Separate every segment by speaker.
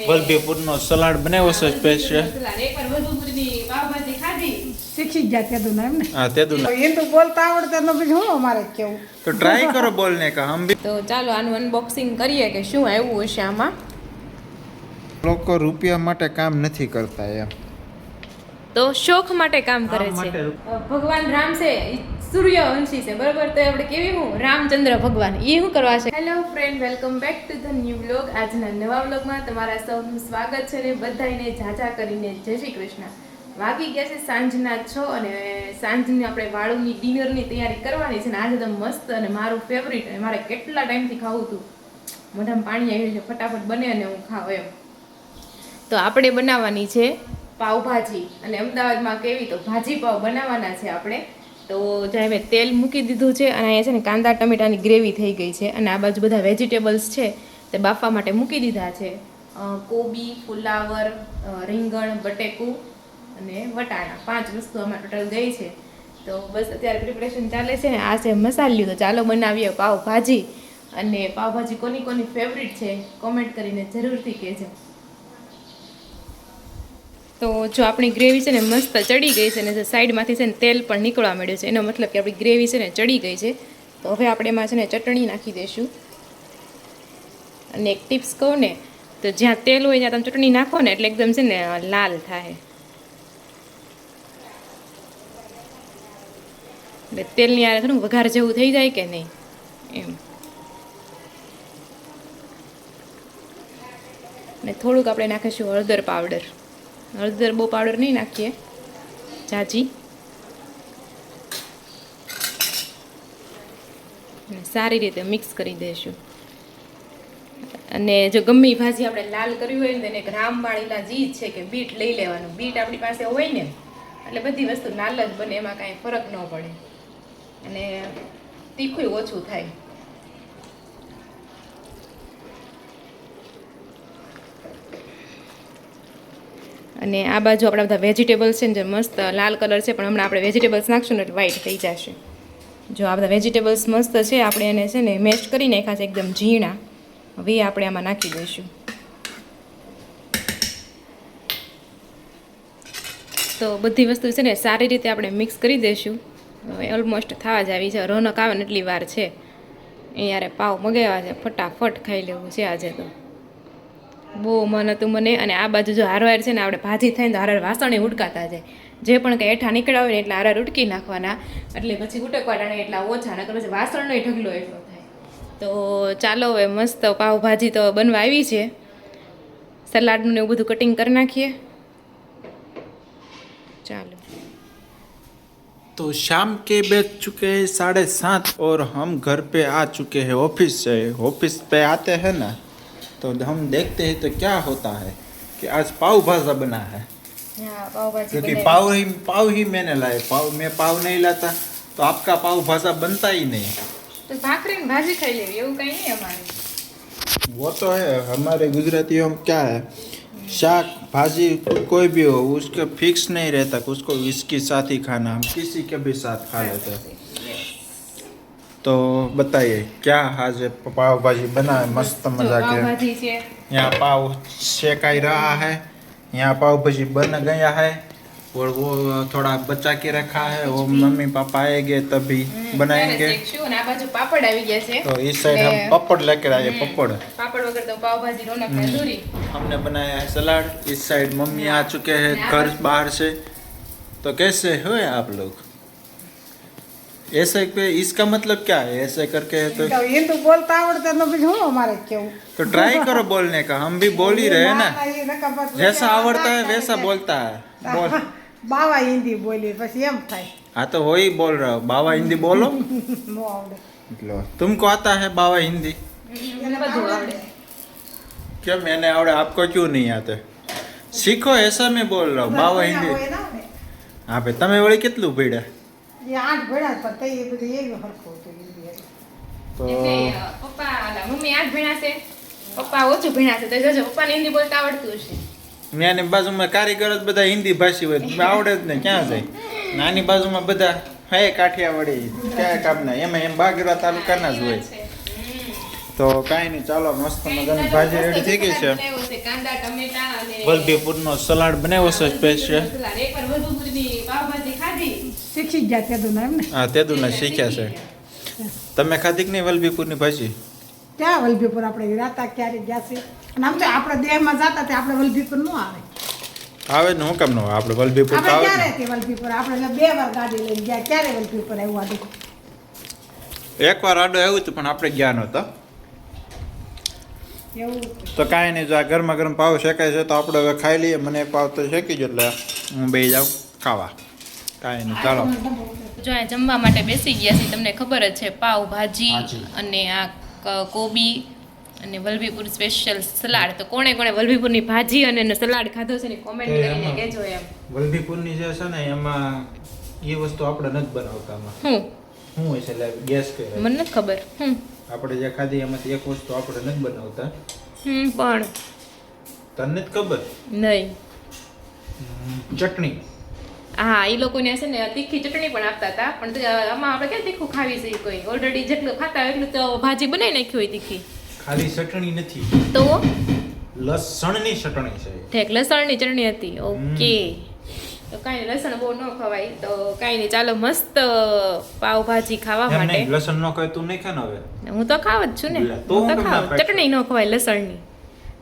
Speaker 1: વલભીપુરનો salad બનાવ્યો છે special.
Speaker 2: એકવાર વલભીપુરની પાવભાજી ખાધી.
Speaker 3: શીખી ગયા તેદું એમ ને
Speaker 1: હા તે દુના
Speaker 3: એ તો બોલતા આવડતા ન પછી હું અમારે કેવું
Speaker 1: તો ટ્રાય કરો બોલને કા હમ ભી
Speaker 2: તો ચાલો આનું અનબોક્સિંગ કરીએ કે શું આવ્યું હશે આમાં.
Speaker 1: લોકો રૂપિયા માટે કામ નથી કરતા એમ.
Speaker 2: તો શોખ માટે કામ કરે
Speaker 1: કામ
Speaker 2: છે.
Speaker 1: માટે.
Speaker 2: ભગવાન રામ છે ઈ સૂર્યવંશી છે બરોબર, તો આપણે કેવી હું રામચંદ્ર ભગવાન એ શું કરવા છે. Hello friend, welcome back to the new vlog. આજના નવા વ્લોગમાં તમારા સૌનું સ્વાગત છે ને બધાને ઝાઝા કરીને જય શ્રી કૃષ્ણ. વાગી ગયા છે સાંજના 6 અને સાંજની આપણે વાળુની ડિનરની તૈયારી કરવાની છે ને આજે તો મસ્ત અને મારું ફેવરિટ અને મારે કેટલા ટાઈમથી ખાવું હતું, મોઢામાં પાણી આવ્યું છે, ફટાફટ બને અને હું ખાવ એમ. તો આપણે બનાવવાની છે પાવભાજી અને અમદાવાદમાં કેવી તો ભાજી પાવ બનાવવાના છે આપણે. તો જ્યારે મેં તેલ મૂકી દીધું છે અને અહીંયા છે ને કાંદા ટમેટાની ગ્રેવી થઈ ગઈ છે અને આ બાજુ બધા વેજીટેબલ્સ છે તે બાફવા માટે મૂકી દીધા છે. કોબી, ફુલાવર, રીંગણ, બટેકું અને વટાણા, 5 વસ્તુ આમાં ટોટલ ગઈ છે. તો બસ અત્યારે પ્રિપરેશન ચાલે છે ને આ છે મસાલિયું. તો ચાલો બનાવીએ પાવભાજી. અને પાવભાજી કોની કોની ફેવરિટ છે કોમેન્ટ કરીને જરૂરથી કહેજો. તો જો આપણી ગ્રેવી છે ને મસ્ત ચડી ગઈ છે ને સાઈડમાંથી છે ને તેલ પણ નીકળવા માંડ્યું છે, એનો મતલબ કે આપણી ગ્રેવી છે ને ચડી ગઈ છે. તો હવે આપણે એમાં છે ને ચટણી નાખી દઈશું. અને એક ટિપ્સ કહું ને તો જ્યાં તેલ હોય ત્યાં તમે ચટણી નાખો ને એટલે એકદમ છે ને લાલ થાય. એટલે તેલની આરે થોડું વઘાર જેવું થઈ જાય કે નહીં એમ. ને થોડુંક આપણે નાખીશું હળદર પાવડર. હળદર બહુ પાવડર નહીં નાખીએ, જાજી. સારી રીતે મિક્સ કરી દઈશું. અને જો ગમે ભાજી આપણે લાલ કરવી હોય ને તેને એક રામવાળીના જીજ છે કે બીટ લઈ લેવાનું. બીટ આપણી પાસે હોય ને એટલે બધી વસ્તુ લાલ જ બને, એમાં કાંઈ ફરક ન પડે અને તીખું ઓછું થાય. અને આ બાજુ આપણા બધા વેજીટેબલ્સ છે ને જે મસ્ત લાલ કલર છે, પણ હમણાં આપણે વેજીટેબલ્સ નાખશું ને એટલે વ્હાઈટ થઈ જશે. જો આ બધા વેજીટેબલ્સ મસ્ત છે, આપણે એને છે ને મેશ કરી નાખ્યા છે એકદમ ઝીણા. હવે આપણે આમાં નાખી દઈશું. તો બધી વસ્તુ છે ને સારી રીતે આપણે મિક્સ કરી દઈશું. હવે ઓલમોસ્ટ થવા જ આવી છે, રોનક આવે ને એટલી વાર છે. એ યારે પાવ મગાવ્યા છે, ફટાફટ ખાઈ લેવું છે આજે તો. બહુ મન હતું મને. અને આ બાજુ જો હારવાર છે ને આપણે ભાજી થાય ને તો હારવાર વાસણે ઉટકાતા જાય. જે પણ કંઈ હેઠા નીકળ્યા હોય ને એટલે હારવાર ઉટકી નાખવાના, એટલે પછી ઉટકવાના એટલા ઓછા, નકર પછી વાસણનો ઢગલો એટલો થાય. તો ચાલો હવે મસ્ત પાવભાજી તો બનવા આવી છે. સલાડનું ને એવું બધું કટિંગ કરી નાખીએ. ચાલો.
Speaker 1: तो शाम के बज चुके हैं 7:30 और हम घर पे आ चुके हैं ऑफिस से. ऑफिस पे आते हैं ना तो हम देखते हैं तो क्या होता है कि आज पाव भाजा बना है. क्योंकि पाव ही मैंने लाए. मैं पाव नहीं लाता तो आपका पाव भाजा बनता ही नहीं.
Speaker 2: તો ભાખરી ને ભાજી ખાઈ લેવી એવું કંઈ નહીં અમારે.
Speaker 1: वो तो है हमारे गुजरातियों में क्या है, शाक भाजी कोई भी हो उसका फिक्स नहीं रहता कि उसको इसके साथ ही खाना, हम किसी के भी साथ खा लेते हैं. तो बताइए क्या आज पाव भाजी बना है मस्त मजा के.
Speaker 2: ભાજી છે.
Speaker 1: यहाँ पाव सेकाई रहा है, यहाँ पाव भाजी बन गया है और वो थोड़ा बचा के रखा है. वो मम्मी पापा आएंगे तभी बनाएंगे.
Speaker 2: અને આ બાજુ પાપડ આવી ગયા છે.
Speaker 1: तो इस साइड हम पपड़ लेकर आए. पपड़
Speaker 2: પાપડ વગર તો પાવભાજી રોનક અધૂરી.
Speaker 1: हमने बनाया है सलाद. इस साइड मम्मी आ चुके हैं घर बाहर से. तो कैसे हुए आप लोग? ऐसे पे इसका मतलब क्या है ऐसे करके तो
Speaker 3: એ તો બોલતા આવડતા ન પછી હું અમારે કેવું
Speaker 1: तो ट्राई करो बोलने का. हम भी बोल ही रहे हैं ना,
Speaker 3: એ નકા પાછું
Speaker 1: जैसा आवड़ता है वैसा बोलता है. बोल.
Speaker 3: બાવા હિન્દી બોલી પછી એમ થાય
Speaker 1: हाँ तो वही बोल रहा हूँ. बाबा हिंदी बोलो.
Speaker 3: ન આવડે.
Speaker 1: लो, तुमको आता है बाबा हिंदी?
Speaker 2: એને બધું આવડે.
Speaker 1: क्या मैंने आवड़े आपको क्यों नहीं आते? सीखो, ऐसा मैं बोल रहा हूँ. बाबा हिंदी.
Speaker 3: હોય ના આવડે.
Speaker 1: हाँ भाई તમે વળી કેટલું ભીડા.
Speaker 3: એ 8 ભણ્યા પણ તઈ એ બધું એવું હરખું હતું હિન્દી એટલે.
Speaker 1: તો
Speaker 2: એટલે પપ્પા મમ્મી 8 ભણ્યા છે, પપ્પા ઓછું ભણ્યા છે. તો જોજો પપ્પાને હિન્દી બોલતા આવડતું હશે.
Speaker 1: નાની બાજુમાં કારીગર જ બધા હિન્દી ભાષી હોય, આવડે જ ને ક્યાં જાય. નાની બાજુમાં બધા હે કાઠિયાવાડી ક્યાં કામના, એમાં એમ બાગરા તાલુકાના જ હોય. તો કાંઈ નહીં, ચાલો મસ્ત મજાની ભાજી રેડી થઈ ગઈ છે.
Speaker 2: બનાવ્યો છે કાંદા ટમેટા અને
Speaker 1: વલભીપુરનો સલાડ બનાવ્યો છે સ્પેશિયલ.
Speaker 2: સલાડ. એકવાર વલભીપુરની પાવભાજી ખાધી.
Speaker 3: શીખી જ ગયા તેદું એમ ને
Speaker 1: હા, તેદુને શીખ્યા છે. તમે ખાધી કે નહીં વલભીપુરની ભાજી?
Speaker 3: ત્યાં વલભીપુર આપણે રાતા ક્યારે ગયા છે અને આમ તો આપણે દેહમાં જતા તે આપણે વલભીપુર ન આવે
Speaker 1: આવે ને હું કેમ ન આવે? આપણે વલભીપુર તો
Speaker 3: આપણે
Speaker 1: આવે
Speaker 3: ક્યારે
Speaker 1: ને.
Speaker 3: તે વલભીપુર આપણે એટલે 2 વાર ગાડી લઈને ગયા ક્યારે વલભીપુર આવ્યું આડું
Speaker 1: એકવાર આડો આવ્યું હતું પણ આપણે ગયા નહોતા.
Speaker 3: એવું
Speaker 1: તો કાંઈ નહીં, જો આ ગરમા ગરમ પાવ શેકાય છે તો આપણે હવે ખાઈ લઈએ. મને પાવ તો શેકી જ એટલે હું બે જાઉં ખાવા. કાંઈ નહીં, ચાલો.
Speaker 2: જો આ જમવા માટે બેસી ગયા છે. તમને ખબર જ છે પાવ ભાજી
Speaker 1: ભાજી.
Speaker 2: અને આ કોબી અને વલભીપુર સ્પેશિયલ સલાડ. તો કોણે કોણે વલભીપુરની ભાજી અને એનો સલાડ ખાધો છે ને કોમેન્ટ કરીને કહેજો એમ.
Speaker 1: વલભીપુરની જે છે ને એમાં એ વસ્તુ આપણે નથી બનાવતા. આમાં શું હોય છે એટલે ગેસ કરે.
Speaker 2: મને નથી ખબર.
Speaker 1: આપણે જે ખાધી એમાંથી એક વસ્તુ આપણે નથી બનાવતા.
Speaker 2: પણ
Speaker 1: તને નથી ખબર?
Speaker 2: નહીં.
Speaker 1: ચટણી.
Speaker 2: હા, એ લોકોને છે ને તીખી ચટણી પણ આપતા હતા. પણ આમાં આપણે ક્યાં તીખું ખાવી છે? કોઈ ઓલરેડી જેટલું ખાતા હોય એટલું તો ભાજી બનાવી નાખી હોય તીખી.
Speaker 1: ખાલી ચટણી નથી,
Speaker 2: તો
Speaker 1: લસણની ચટણી છે.
Speaker 2: ઠેક લસણની ચટણી હતી. ઓકે, તો કાંઈ નહીં, લસણ બહુ ન ખવાય. તો કાંઈ નહીં, ચાલો મસ્ત પાવભાજી ખાવા
Speaker 1: એમ
Speaker 2: માટે.
Speaker 1: નહીં, લસણ ન ખાય તું નહીં ખા ને હવે.
Speaker 2: હું તો ખાવ જ છું ને.
Speaker 1: તો
Speaker 2: હું તો
Speaker 1: હું કેમ
Speaker 2: ખાવ.
Speaker 1: ના પાડું?
Speaker 2: ચટણી ન ખવાય લસણની.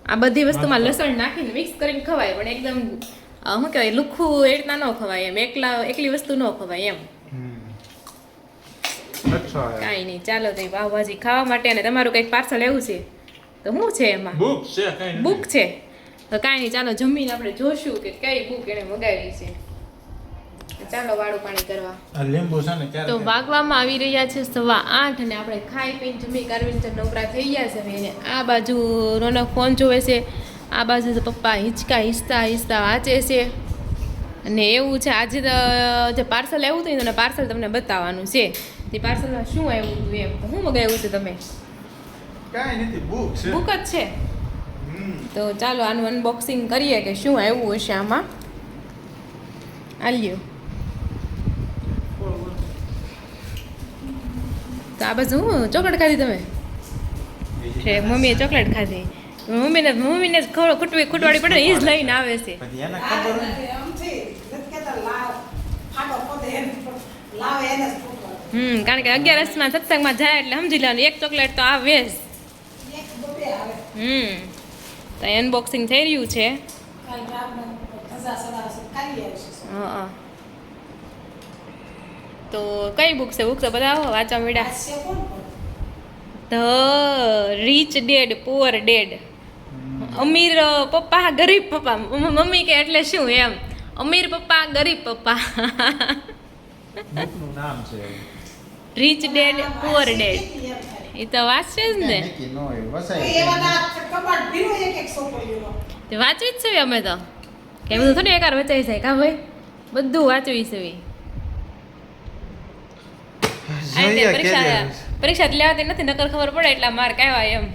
Speaker 2: આ બધી વસ્તુમાં લસણ નાખીને મિક્સ કરીને ખવાય, પણ એકદમ શું કહેવાય લુખ્ખું એ રીતના ન ખવાય એમ. એકલી વસ્તુ ન ખવાય એમ.
Speaker 1: અચ્છા,
Speaker 2: કાંઈ નહીં, ચાલો તો પાવભાજી ખાવા માટે. અને તમારું કંઈક પાર્સલ એવું છે તો શું છે એમાં?
Speaker 1: બુક છે, કાંઈ નહીં.
Speaker 2: બુક છે તો કાંઈ નહીં, ચાલો જમીને આપણે જોશું કે કઈ બુક એણે મગાવી છે. ચાલો વાળું પાણી કરવા.
Speaker 1: આ લીંબુ છે ને ક્યારે
Speaker 2: તો વાગવામાં આવી રહ્યા છે 8:15 અને આપણે ખાઈ પીને જમી કારવીને નવરા થઈ ગયા છે હવે. અને આ બાજુ રોનક ફોન જોવે છે, આ બાજુ તો પપ્પા હિંચકા વાંચે છે. અને એવું છે આજે તો જે પાર્સલ આવ્યું હતું ને તને પાર્સલ તમને બતાવવાનું છે. તે પાર્સલમાં શું આવ્યું હતું એમ. તો શું મગાવ્યું છે તમે?
Speaker 1: કાંઈ નથી, બુક છે.
Speaker 2: બુક જ છે. તો ચાલો આનું અનબોક્સિંગ કરીએ કે શું આવ્યું હશે આમાં. આલ્યો. તો આ બાજુ હું ચોકલેટ ખાધી તમે? મમ્મીએ ચોકલેટ ખાધી. મમ્મીને જ ખૂટવાડી પડે ને એ જ લઈને આવે છે.
Speaker 1: પછી એને ખબર હોય ને.
Speaker 3: આમ છે નથી કહેતા લાવ ફાટો પોતે એને લાવ એને જ ફૂટવા
Speaker 2: કારણ કે 11 સત્સંગમાં જાય એટલે સમજી લેવાનું એક ચોકલેટ તો આવે જ.
Speaker 3: એક બબે આવે
Speaker 2: તો અનબોક્સિંગ થઈ રહ્યું છે.
Speaker 3: કાલ રાતના ખજા સડા ખાલી આવશે
Speaker 2: હા. તો કઈ બુક છે? બુક તો બધા વાંચવા મળ્યા.
Speaker 3: આ છે કોણ
Speaker 2: the rich dad poor dad. અમીર પપ્પા ગરીબ પપ્પા. મમ્મી કે એટલે શું એમ? અમીર પપ્પા ગરીબ પપ્પા.
Speaker 1: બુકનું નામ છે.
Speaker 2: Rich dad poor dad. એ તો વાંચશે જ ને.
Speaker 1: નક્કી ન હોય,
Speaker 3: કોઈ
Speaker 1: વસાય.
Speaker 3: એવા ના કબાટ ભીનો એક છોકરીનો
Speaker 2: તે વાંચવી જ છે અમે તો. કે બધું થોડી એકાર વચાઈ જાય કા ભાઈ? બધું વાંચવી છે. પરીક્ષા લેવાતી નથી નકર ખબર પડે એટલા માર્ક આવ્યા એમ.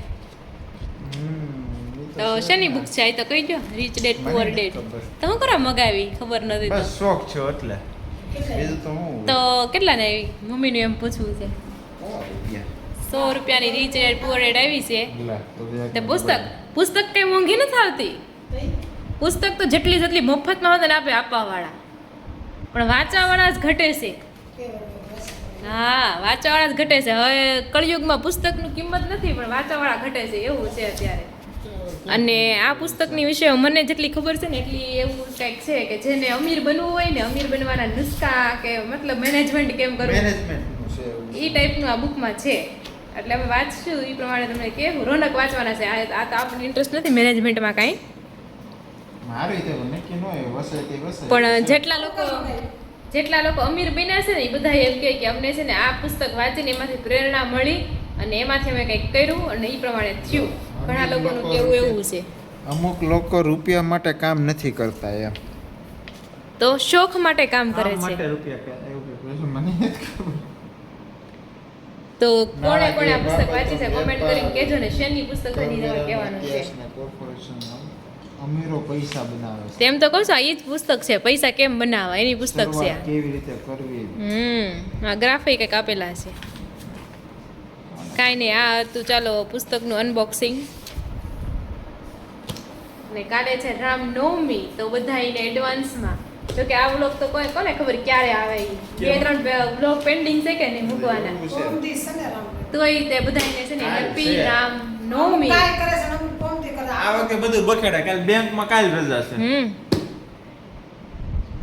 Speaker 2: તો શેની બુક છે? આ તો કહી દો. Rich dad poor dad. તો શું કરવા મગાવી? ખબર નથી તો.
Speaker 1: બસ શોખ છે એટલે. બીજું તો હું.
Speaker 2: તો કેટલા ને આવી? મમ્મીનું એમ પૂછવું છે. 100 રૂપિયાની રીચ ડેડ પુઅર ડેડ આવી છે. તે પુસ્તક કઈ મોંઘી નથી આવતી. પુસ્તક તો જેટલી મફતમાં હોય ને આપે આપવાવાળા, પણ વાંચવાવાળા જ ઘટે છે. હા, વાંચવાવાળા જ ઘટે છે. હવે કળિયુગમાં પુસ્તકનું કિંમત નથી પણ વાંચવાવાળા ઘટે છે એવું છે અત્યારે. અને આ પુસ્તકની વિશે મને જેટલી ખબર છે ને એટલી એવું કંઈક છે કે જેને અમીર બનવું હોય ને અમીર બનવાના નુસ્ખા કે મતલબ મેનેજમેન્ટ કેમ કરવું
Speaker 1: મેનેજમેન્ટનું છે એવું.
Speaker 2: એ ટાઈપનું આ બુકમાં છે. એટલે અમે વાંચશું એ પ્રમાણે તમને કેવું. રોનક વાંચવાના છે. આ તો આપણને ઇન્ટરેસ્ટ નથી મેનેજમેન્ટમાં કાંઈ.
Speaker 1: મારું રીતે નક્કી ન હોય, વસાય તે વસાય.
Speaker 2: પણ જેટલા લોકો અમીર બન્યા છે ને એ બધા એમ કહે કે અમને છે ને આ પુસ્તક વાંચીને એમાંથી પ્રેરણા મળી અને એમાંથી અમે કંઈક કર્યું અને એ પ્રમાણે થયું. ઘણા લોકોનું કેવું એવું છે.
Speaker 1: અમુક લોકો રૂપિયા માટે કામ નથી કરતા એમ.
Speaker 2: તો શોખ માટે કામ કરે
Speaker 1: કામ
Speaker 2: છે.
Speaker 1: માટે રૂપિયા કે એવું કે પછી મને નથી ખબર.
Speaker 2: તો કોણે કોણે આ પુસ્તક વાંચી છે કોમેન્ટ કરીને કહેજો ને શેની પુસ્તક બની તમારે કહેવાનું છે.
Speaker 1: અમીરો પૈસા બનાવે છે.
Speaker 2: તેમ તો કહું છું આ એ જ પુસ્તક છે. પૈસા કેમ બનાવવા એની પુસ્તક છે.
Speaker 1: શરૂઆત કેવી રીતે કરવી.
Speaker 2: આ ગ્રાફિક કંઈક આપેલા છે. કાંઈ નહીં, આ હતું ચાલો પુસ્તકનું અનબોક્સિંગ. ને કાલે છે રામનવમી, તો બધા એને એડવાન્સમાં, જો કે આ વ્લોગ તો કોને ખબર ક્યારે આવે ઈ. 2-3 વ્લોગ પેન્ડિંગ છે કે નહીં મૂકવાના,
Speaker 3: કોમદી છે ને રામ
Speaker 2: તોય તે બધાને છે ને હેપી રામનવમી.
Speaker 3: કાંઈ કરે છે ને અમુક કોમદી કરે.
Speaker 1: આ વખતે બધું બખેડા, કાલ બેંકમાં કાલ રજા છે.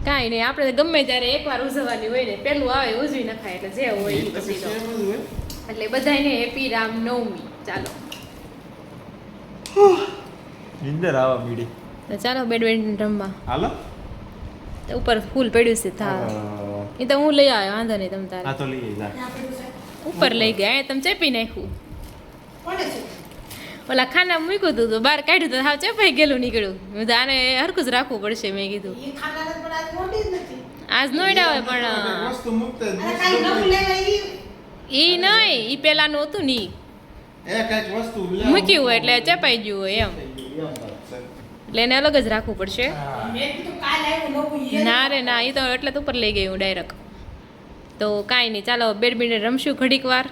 Speaker 2: કાંઈ નહીં, આપણે ગમે ત્યારે એકવાર ઉજવવાની હોય ને, પેલું આવે ઉજવી નખાય, એટલે જે હોય ઈ પછી તો. એટલે બધાને હેપી રામનવમી. ચાલો
Speaker 1: નિંદર આવા મીડી.
Speaker 2: તો ચાલો બેડમિન્ટન રમવા.
Speaker 1: હાલો.
Speaker 2: ઉપર ફૂલ પડ્યું છે થા, એ તો હું લઈ આવ્યો, વાંધો નહીં તમ
Speaker 1: આ
Speaker 2: તારે.
Speaker 1: તો લઈ જા.
Speaker 3: ત્યાં પેલું છે.
Speaker 2: ઉપર લઈ ગયા, અહીંયા તમે ચેપી નાખ્યું.
Speaker 3: કોને છે?
Speaker 2: ઓલા ખાના મૂક્યું હતું તો બહાર કાઢ્યું તો હાવ ચેપાઈ ગયેલું નીકળ્યું. મેં કીધું આને હરખું જ રાખવું પડશે, મેં કીધું.
Speaker 3: ઈ ખાનાને પણ આજ મોટી જ નથી.
Speaker 2: આજ નોઈડા હોય પણ
Speaker 1: વસ્તુ મુકતા જ
Speaker 3: અને કાંઈ નવું લેવાય ઈ
Speaker 2: ઈ નહીં, ઈ પેલાનું હતું ની
Speaker 1: એક એક વસ્તુ
Speaker 2: મૂક્યું હોય એટલે ચેપાઈ ગયું હોય એમ, એટલે એને અલગ જ રાખવું પડશે.
Speaker 3: મેં કીધું કાલ આવ્યું નવું ઈ
Speaker 2: ના રે ના, એ તો એટલે તો ઉપર લઈ ગઈ હું ડાયરેક્ટ. તો કાંઈ નહીં, ચાલો બેડમિન્ટન રમશું ઘડીક વાર.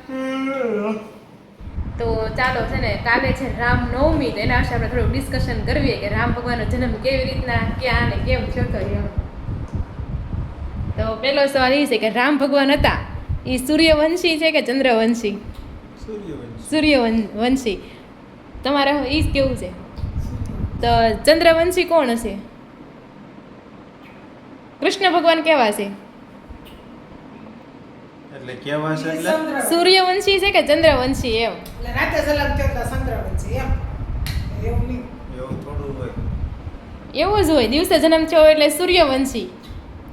Speaker 2: તો ચાલો છે ને, કાલે છે રામનવમી, તો એના વિશે આપણે થોડુંક ડિસ્કશન કરવીએ કે રામ ભગવાનનો જન્મ કેવી રીતના, ક્યાં અને કેમ થયો હતો એમ. તો પહેલો સવાલ એ છે કે રામ ભગવાન હતા એ સૂર્યવંશી છે કે ચંદ્રવંશી? સૂર્યવંશી. તમારે એ જ કેવું છે. તો ચંદ્રવંશી કોણ હશે? કૃષ્ણ ભગવાન કેવા છે?
Speaker 1: એટલે કેવા છે એટલે
Speaker 2: સૂર્યવંશી છે કે ચંદ્રવંશી એમ?
Speaker 3: એટલે રાતે જલમ થયો એટલે ચંદ્રવંશી એમ. એવું નહીં.
Speaker 1: એવું થોડું હોય.
Speaker 2: એવું જ હોય, દિવસે જન્મ થયો એટલે સૂર્યવંશી,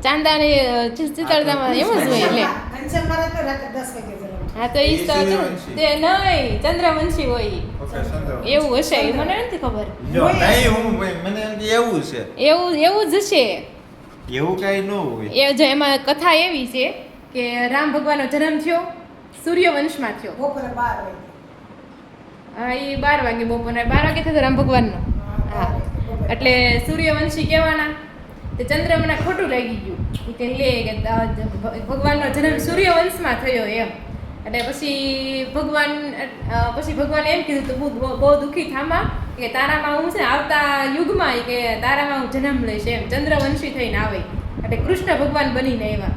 Speaker 2: ચાંદાની ચિતરતામાં એવું જ હોય. એટલે
Speaker 3: ઘનશ્યામ મહારાજ તો રાતે 10 વાગે જલમ.
Speaker 2: હા તો ઈ તો
Speaker 1: સૂર્યવંશી.
Speaker 2: તે નહીં, ચંદ્રવંશી હોય ઈ.
Speaker 1: ઓકે સંદ્ર.
Speaker 2: એવું હશે, એ મને નથી ખબર.
Speaker 1: જો નહીં હું મને એમ કે એવું છે.
Speaker 2: એવું જ હશે.
Speaker 1: એવું કાઈ ન હોય.
Speaker 2: એ જો એમાં કથા એવી છે કે રામ ભગવાનનો જન્મ થયો સૂર્યવંશમાં થયો.
Speaker 3: બપોરે 12 વાગે.
Speaker 2: હા એ 12 વાગે, બપોરે 12 વાગે થયો રામ ભગવાનનો. હા એટલે સૂર્યવંશી કહેવાના. તે ચંદ્રમને ખોટું લાગી ગયું કે લે કે ભગવાનનો જન્મ સૂર્યવંશમાં થયો એમ. એટલે પછી ભગવાને એમ કીધું તો બહુ દુઃખી થામા કે તારામાં હું છે ને આવતા યુગમાં કે તારામાં હું જન્મ લઈશ એમ, ચંદ્રવંશી થઈને આવે. એટલે કૃષ્ણ ભગવાન બનીને આવ્યા,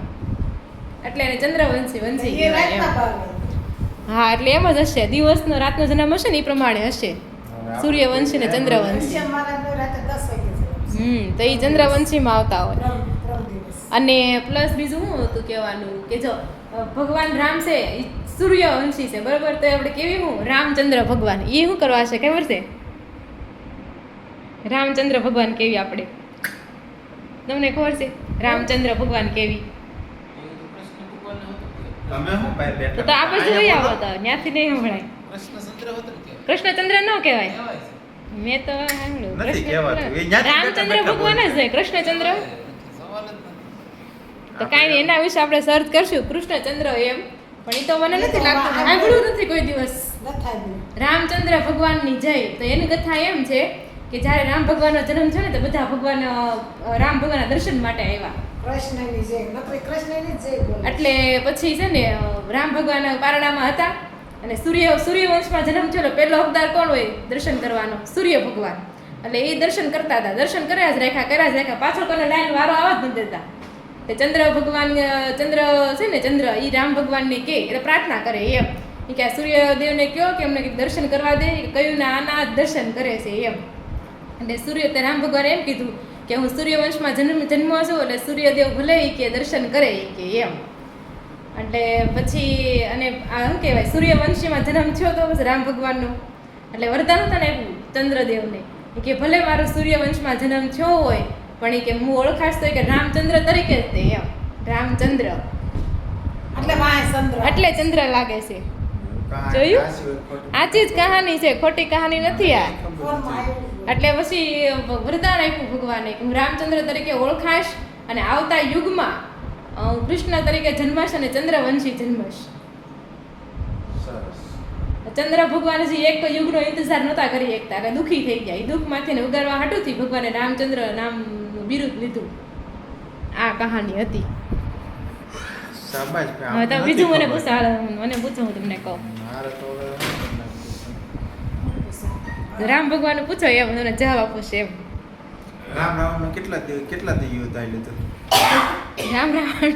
Speaker 2: એટલે એને ચંદ્રવંશી વંશી
Speaker 3: એ
Speaker 2: કહેવાય એમ.
Speaker 3: રાતના 12 વાગે.
Speaker 2: હા એટલે એમ જ હશે, દિવસનો રાતનો જન્મ હશે ને એ પ્રમાણે હશે, સૂર્યવંશી ને ચંદ્રવંશી.
Speaker 3: ઘનશ્યામ મહારાજનો રાતે 10 વાગે જલમ.
Speaker 2: તો એ ચંદ્રવંશીમાં આવતા હોય.
Speaker 3: ત્રણ દિવસ.
Speaker 2: અને પ્લસ બીજું શું હતું કહેવાનું કે જો ભગવાન રામ છે એ સૂર્યવંશી છે બરાબર, તો આપણે કેવી હું રામચંદ્ર ભગવાન એ શું કરવા છે ખબર છે? રામચંદ્ર ભગવાન કેવી આપણે તમને ખબર છે? રામચંદ્ર ભગવાન કેવી?
Speaker 1: તમે હું ભાઈ
Speaker 2: તો
Speaker 1: બેઠા.
Speaker 2: તો આપણે જોઈ આવો તો ત્યાંથી નહીં સંભળાય. કૃષ્ણચંદ્ર ન કહેવાય. મેં તો સાંભળ્યું.
Speaker 1: નથી કહેવાતું. એ
Speaker 2: કૃષ્ણચંદ્ર
Speaker 1: જ્યાંથી
Speaker 2: રામચંદ્ર
Speaker 1: બેઠા
Speaker 2: ભગવાન જ છે કૃષ્ણચંદ્ર. તો કાંઈ નહીં, એના વિશે આપણે સર્ચ કરશું કૃષ્ણચંદ્ર એમ, પણ એ તો મને નથી લાગતું, સાંભળ્યું નથી કોઈ દિવસ.
Speaker 3: લખાઈ ગયું.
Speaker 2: રામચંદ્ર ભગવાનની જય. તો એની કથા એમ છે કે જ્યારે રામ ભગવાનનો જન્મ છે ને તો બધા ભગવાન રામ ભગવાનના દર્શન માટે આવ્યા.
Speaker 3: કૃષ્ણની જય. નકરી કૃષ્ણની જ જય બોલે.
Speaker 2: એટલે પછી છે ને રામ ભગવાન પારણામાં હતા અને સૂર્યવંશમાં જન્મ થયો. પહેલો હકદાર કોણ હોય દર્શન કરવાનો? સૂર્ય ભગવાન. એટલે એ દર્શન કરતા હતા, દર્શન કર્યા જ રાખ્યા. પાછળ કોને લાઈન વારો આવવા જ નથી દેતા. તે ચંદ્ર ભગવાન ચંદ્ર છે ને, ચંદ્ર એ રામ ભગવાનને કહે એટલે પ્રાર્થના કરે એમ કે આ સૂર્યદેવને કહો કે અમને કંઈક દર્શન કરવા દે. કયું ના આના જ દર્શન કરે છે એમ. એટલે તે રામ ભગવાને એમ કીધું કે હું સૂર્યવંશમાં જન્મો છું એટલે સૂર્યદેવ ભલે કે દર્શન કરે કે એમ. એટલે પછી અને આ શું કહેવાય, સૂર્યવંશીમાં જન્મ થયો તો પછી રામ ભગવાનનો, એટલે વરદાન હતા ને એવું ચંદ્રદેવને કે ભલે મારો સૂર્યવંશમાં જન્મ થયો હોય પણ એ કે હું ઓળખાશ તો કે રામચંદ્ર તરીકે જ તે એમ. રામચંદ્ર
Speaker 3: એટલે માય ચંદ્ર.
Speaker 2: એટલે ચંદ્ર લાગે છે. જોયું? આચી જ કહાની છે, ખોટી કહાની નથી આ.
Speaker 3: ફોનમાં આવ્યું.
Speaker 2: એટલે પછી વરદાન આપ્યું ભગવાને કે હું રામચંદ્ર તરીકે ઓળખાશ અને આવતા યુગમાં હું કૃષ્ણ તરીકે જન્માશ અને ચંદ્રવંશી જન્મશ.
Speaker 1: સરસ.
Speaker 2: ચંદ્ર ભગવાન હજી એક યુગનો ઇંતજાર નહોતા કરી શકતા એટલે દુઃખી થઈ ગયા. એ દુઃખમાંથી ઉગારવા હાટુથી ભગવાને રામચંદ્ર નામ બિરુદ લીધું. આ કહાની હતી.
Speaker 1: શાબાશ ભાઈ,
Speaker 2: હવે તો
Speaker 1: આપણે
Speaker 2: બીજું મને
Speaker 1: નથી
Speaker 2: પૂછો, હાલો, મને પૂછો, હું તમને કહું.
Speaker 1: ખબર. મારે તો હવે શું કરી નાખ્યું
Speaker 2: રામ ભગવાન પૂછો એમ હું તમને જવાબ આપું છું એમ.
Speaker 1: છે? રામ રાવણનો કેટલા દી યુદ્ધ આવેલું હતું?
Speaker 2: રામ રાવણ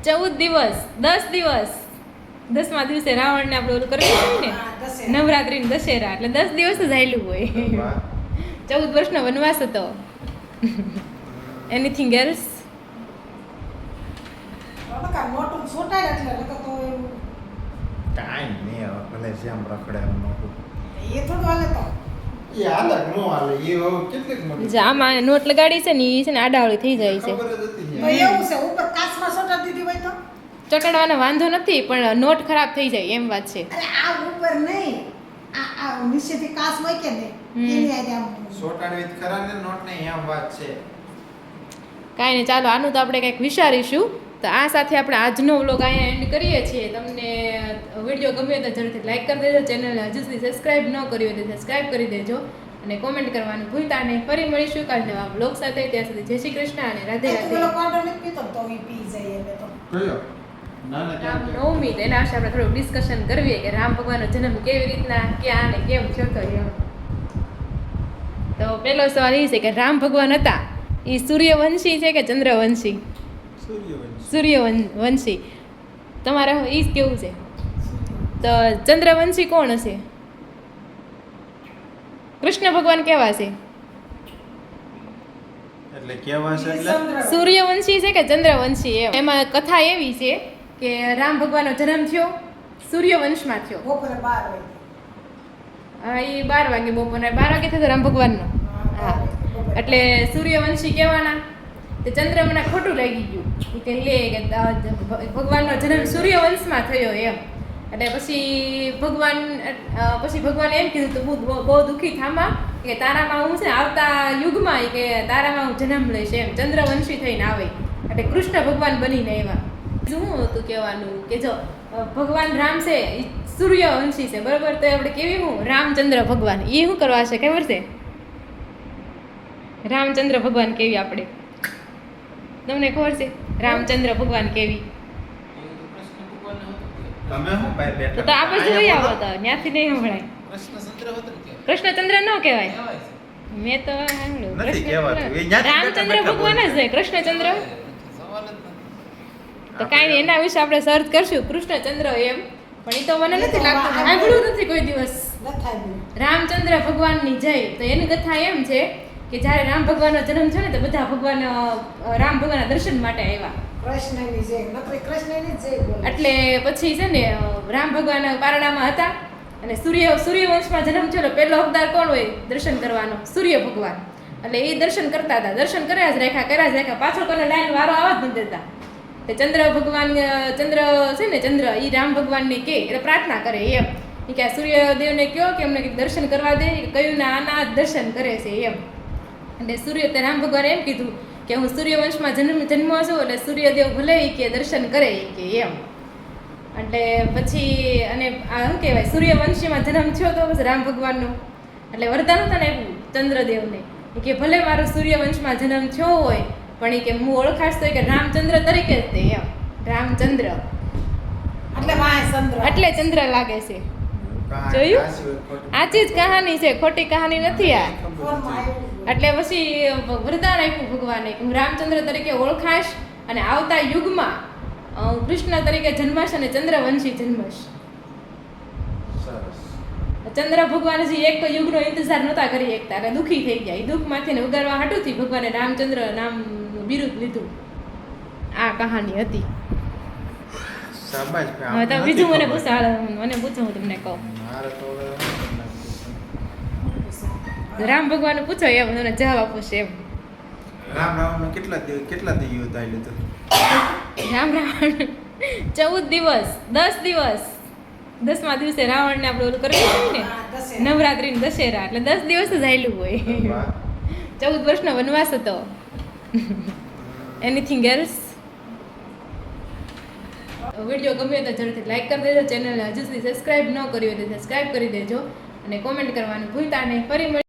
Speaker 2: 14 દિવસ 10 દિવસ 10મા દિવસે રાવણને આપણે ઓલું કરી દીધું ને નવરાત્રી દશેરા, એટલે 10 દિવસ જ આવેલું હોય.
Speaker 1: વાહ.
Speaker 2: 14 વર્ષનો વનવાસ હતો. Anything else?
Speaker 3: મોટું છોટાય એટલે નકર તો એવું
Speaker 1: કાંઈ નહીં, હવે ભલે શ્યામ રખડે એમ નહોતું.
Speaker 3: એ થોડું હાલે તો
Speaker 1: એ હાલે કે નો હાલે, એ હવે કેટલીક મોટી
Speaker 2: જે આમાં નોટ લગાડી છે ને એ છે ને આડાવળી થઈ જાય છે.
Speaker 1: ખબર જ હતી
Speaker 3: તો
Speaker 1: ને.
Speaker 3: એવું છે ઉપર કાચમાં સોટા દીધી હોય તો
Speaker 2: ચોટાડવાનો વાંધો નથી, પણ નોટ ખરાબ થઈ જાય એમ વાત છે.
Speaker 3: અરે આ ઉપર નહીં આ નીચેથી કાચ હોય કે નહીં એની આજે આમ
Speaker 1: સોટાડવી જ ખરા ને નોટ ને એમ વાત છે.
Speaker 2: કાંઈ નહીં, ચાલો આનું તો આપણે કંઈક વિચારીશું. તો આ સાથે આપણે આજનો વ્લોગ અહીંયા એન્ડ કરીએ છીએ. તમને વિડીયો ગમ્યો તો જરૂરથી લાઈક કરી દેજો, ચેનલને હજુ સુધી સબસ્ક્રાઈબ ન કરી હોય તો સબસ્ક્રાઈબ કરી દેજો અને કોમેન્ટ કરવાનું ભૂલતા નહીં. ફરી મળીશું કાલ નવા વ્લોગ સાથે. ત્યાં સુધી જય શ્રી કૃષ્ણ અને રાધે
Speaker 3: પેલો
Speaker 2: રાધે.
Speaker 3: પાવડર નથી પીતો તો એ પી જાય એટલે તો
Speaker 1: કયો? ના ના
Speaker 2: રામ
Speaker 1: ક્યાં
Speaker 2: નવમી, તો એના વિશે આપણે થોડુંક ડિસ્કશન કરવીએ કે રામ ભગવાનનો જન્મ કેવી રીતના, ક્યાં અને કેમ થયો હતો એમ. તો પહેલો સવાલ એ છે કે રામ ભગવાન હતા એ સૂર્યવંશી છે કે ચંદ્રવંશી?
Speaker 1: સૂર્યવંશ.
Speaker 2: સૂર્યવંશી. તમારે એ જ કેવું છે? તો ચંદ્રવંશી કોણ હશે? કૃષ્ણ ભગવાન કેવા છે?
Speaker 1: એટલે કેવા છે એટલે
Speaker 2: સૂર્યવંશી છે કે ચંદ્રવંશી? એમાં કથા એવી છે કે રામ ભગવાનનો જન્મ થયો સૂર્યવંશમાં થયો.
Speaker 3: બપોરે 12 વાગે
Speaker 2: હા, એ 12 વાગે, બપોરે 12 વાગે થયો રામ ભગવાનનો. હા, એટલે સૂર્યવંશી કહેવાના. તે ચંદ્રમને ખોટું લાગી ગયું કે લે કે ભગવાનનો જન્મ સૂર્યવંશમાં થયો એમ. એટલે પછી ભગવાને એમ કીધું તો હું બહુ દુઃખી થામા કે તારામાં હું છે ને આવતા યુગમાં કે તારામાં હું જન્મ લઈશ એમ, ચંદ્રવંશી થઈને આવે. એટલે કૃષ્ણ ભગવાન બનીને આવ્યા. શું હતું કહેવાનું કે જો ભગવાન રામ છે એ સૂર્યવંશી છે બરોબર, તો આપણે કેવી હું રામચંદ્ર ભગવાન એ શું કરવા છે ખબર છે? રામચંદ્ર ભગવાન કેવી આપણે તમને ખબર છે? રામચંદ્ર ભગવાન કેવી?
Speaker 1: તમે હું ભાઈ બેઠા
Speaker 2: તો આપણે જોઈ આવો તો ત્યાંથી નહીં સંભળાય. કૃષ્ણચંદ્ર ન કહેવાય. મેં તો સાંભળ્યું.
Speaker 1: નથી કહેવાતું. એ
Speaker 2: કૃષ્ણચંદ્ર
Speaker 1: જ્યાંથી
Speaker 2: રામચંદ્ર
Speaker 1: બેઠા
Speaker 2: ભગવાન જ છે. કૃષ્ણચંદ્ર તો કાંઈ નહીં, એના વિશે આપણે સર્ચ કરશું કૃષ્ણચંદ્ર એમ. પણ એ તો મને નથી લાગતું, સાંભળ્યું નથી કોઈ દિવસ.
Speaker 3: લખાય દે
Speaker 2: રામચંદ્ર ભગવાનની જય. તો એની કથા એમ છે કે જ્યારે રામ ભગવાનનો જન્મ છે ને તો બધા ભગવાન રામ ભગવાનના દર્શન માટે આવ્યા.
Speaker 3: કૃષ્ણની જય નકરી કૃષ્ણની જય બોલે
Speaker 2: એટલે પછી છે ને રામ ભગવાન પારણામાં હતા અને સૂર્યવંશમાં જન્મ થયો. પહેલો હકદાર કોણ હોય દર્શન કરવાનો? સૂર્ય ભગવાન. એટલે એ દર્શન કરતા હતા, દર્શન કર્યા જ રાખ્યા. પાછળ કોને લાઈન વારો આવવા જ નથી દેતા. તે ચંદ્ર ભગવાન ચંદ્ર છે ને ચંદ્ર એ રામ ભગવાનને કે એટલે પ્રાર્થના કરે એમ કે આ સૂર્યદેવને કહો કે અમને કંઈક દર્શન કરવા દે. કયું ના આના જ દર્શન કરે છે એમ. એટલે તે રામ ભગવાને એમ કીધું કે હું સૂર્યવંશમાં જન્મ છું એટલે સૂર્યદેવ ભલે કે દર્શન કરે કે એમ. એટલે પછી અને આ શું કહેવાય સૂર્યવંશીમાં જન્મ થયો તો પછી રામ ભગવાનનો એટલે વરદાન હતા ને એવું ચંદ્રદેવને કે ભલે મારો સૂર્યવંશમાં જન્મ થયો હોય પણ એ કે હું ઓળખાશ તો કે રામચંદ્ર તરીકે જ તે એમ. રામચંદ્ર
Speaker 3: એટલે વાય ચંદ્ર
Speaker 2: એટલે ચંદ્ર લાગે છે.
Speaker 1: કહાની
Speaker 2: જોયું?
Speaker 1: સાચી હોય ખોટી.
Speaker 2: આચી જ કહાની છે, ખોટી કહાની નથી આ.
Speaker 3: ફોનમાં આવ્યું
Speaker 2: એટલે પછી વરદાન આપ્યું ભગવાને કે હું રામચંદ્ર તરીકે ઓળખાશ અને આવતા યુગમાં હું કૃષ્ણ તરીકે જન્માશ અને ચંદ્રવંશી જન્મશ.
Speaker 1: સરસ.
Speaker 2: ચંદ્ર ભગવાન હજી એક યુગનો ઇંતજાર નહોતા કરી શકતા એટલે દુઃખી થઈ ગયા. એ દુઃખમાંથી ઉગારવા હાટુથી ભગવાને રામચંદ્ર નામનું બિરુદ લીધું. આ કહાની હતી.
Speaker 1: શાબાશ ભાઈ,
Speaker 2: હવે તો
Speaker 1: આપણે
Speaker 2: બીજું
Speaker 1: નથી
Speaker 2: મને
Speaker 1: ખબર.
Speaker 2: પૂછો, હાલો, મને પૂછો, હું તમને કહું.
Speaker 1: મારે તો હવે શું કરી નાખ્યું
Speaker 2: રામ ભગવાન પૂછો એમ હું તમને જવાબ આપું છું એમ.
Speaker 1: છે? રામ રાવણનો કેટલા દી યુદ્ધ આવેલું હતું?
Speaker 2: રામ રાવણ 14 દિવસ 10 દિવસ 10મા દિવસે રાવણને આપણે ઓલું કરી દીધું ને નવરાત્રી દશેરા, એટલે 10 દિવસ જ આવેલું હોય.
Speaker 1: વાહ.
Speaker 2: 14 વર્ષનો વનવાસ હતો. Anything else? વિડીયો ગમ્યો તો જરૂરથી લાઈક કરી દેજો, ચેનલને હજુ સુધી સબસ્ક્રાઈબ ન કરી હોય તો સબસ્ક્રાઈબ કરી દેજો અને કોમેન્ટ કરવાનું ભૂલતા નહીં. ફરી